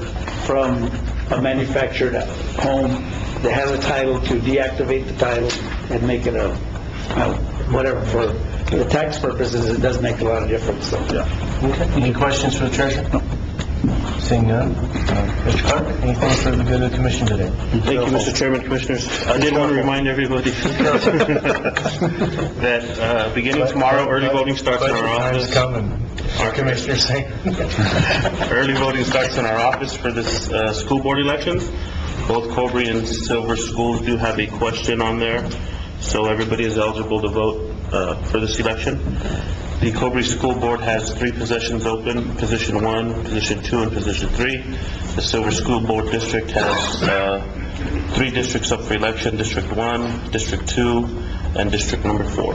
from a manufactured home that has a title to deactivate the title and make it a, whatever, for the tax purposes, it does make a lot of difference. So. Okay. Any questions for the treasurer? No. Seeing none. Mr. Clark, anything for the good of the commission today? Thank you, Mr. Chairman, Commissioners. I did want to remind everybody that beginning tomorrow, early voting starts in our office. Our commissioners say. Early voting starts in our office for this school board elections. Both Cobre and Silver schools do have a question on there, so everybody is eligible to vote for this election. The Cobre School Board has 3 positions open, position 1, position 2, and position 3. The Silver School Board District has 3 districts up for election, District 1, District 2, and District number 4.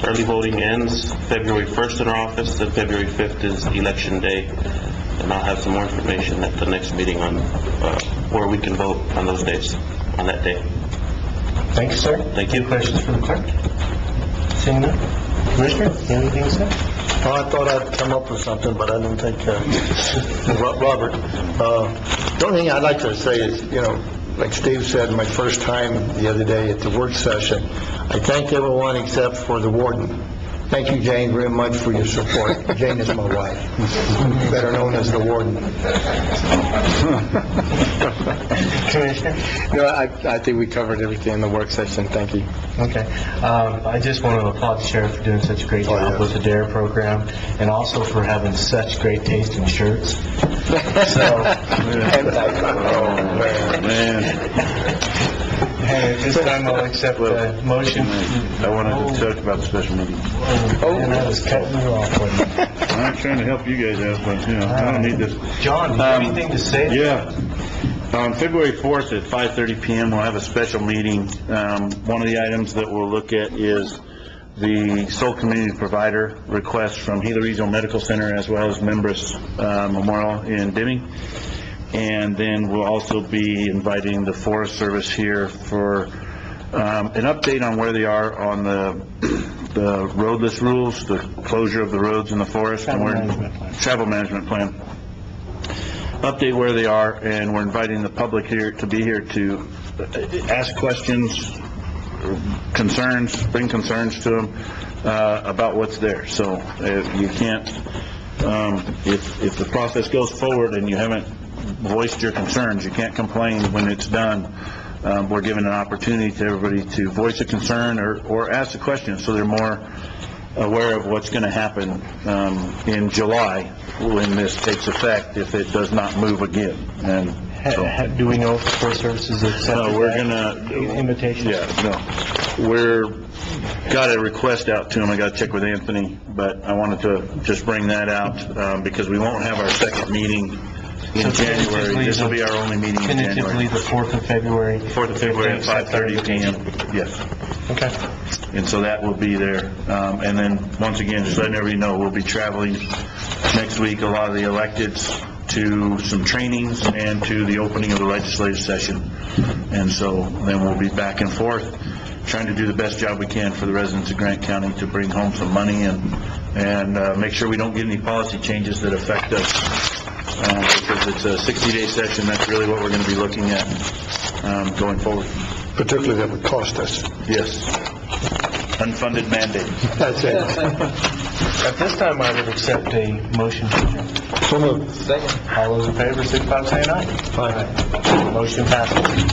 Early voting ends February 1st in our office, and February 5th is Election Day. And I'll have some more information at the next meeting on where we can vote on those days, on that day. Thank you, sir. Thank you. Questions for the clerk? Seeing none? Commissioner, anything to say? Oh, I thought I'd come up with something, but I don't think, Robert, the only thing I'd like to say is, like Steve said, my first time the other day at the work session, I thank everyone except for the warden. Thank you, Jane, very much for your support. Jane is my wife, better known as the warden. Commissioner? No, I think we covered everything in the work session. Thank you. Okay. I just want to applaud the sheriff for doing such a great job with the DARE program, and also for having such great taste in shirts. And at this time, I'll accept the motion. I wanted to talk about the special meeting. And I was cutting you off. I'm trying to help you guys out, but, I don't need this. John, do you have anything to say? Yeah. On February 4th at 5:30 p.m., we'll have a special meeting. One of the items that we'll look at is the sole community provider request from Gila Regional Medical Center, as well as Members Memorial in Deming. And then we'll also be inviting the Forest Service here for an update on where they are on the roadless rules, the closure of the roads in the forest. Travel management plan. Update where they are, and we're inviting the public here to be here to ask questions, concerns, bring concerns to them about what's there. So you can't, if the process goes forward and you haven't voiced your concerns, you can't complain when it's done. We're giving an opportunity to everybody to voice a concern or ask a question, so they're more aware of what's going to happen in July when this takes effect, if it does not move again. And so, do we know if the Forest Service is accepting? No, we're gonna invitation. Yeah, no, got a request out to them. I got to check with Anthony, but I wanted to just bring that out because we won't have our second meeting in January. This will be our only meeting in January. Tentatively the 4th of February. 4th of February at 5:30 p.m. Yes. Okay. And so that will be there. And then, once again, just letting everybody know, we'll be traveling next week, a lot of the electeds, to some trainings and to the opening of the legislative session. And so then we'll be back and forth, trying to do the best job we can for the residents of Grant County to bring home some money and make sure we don't get any policy changes that affect us. Because it's a 60-day session, that's really what we're going to be looking at going forward. Particularly that would cost us. Yes. Unfunded mandate. That's it. At this time, I would accept a motion. So moved. Second. All those in favor, signify by saying aye. Aye. Motion passes.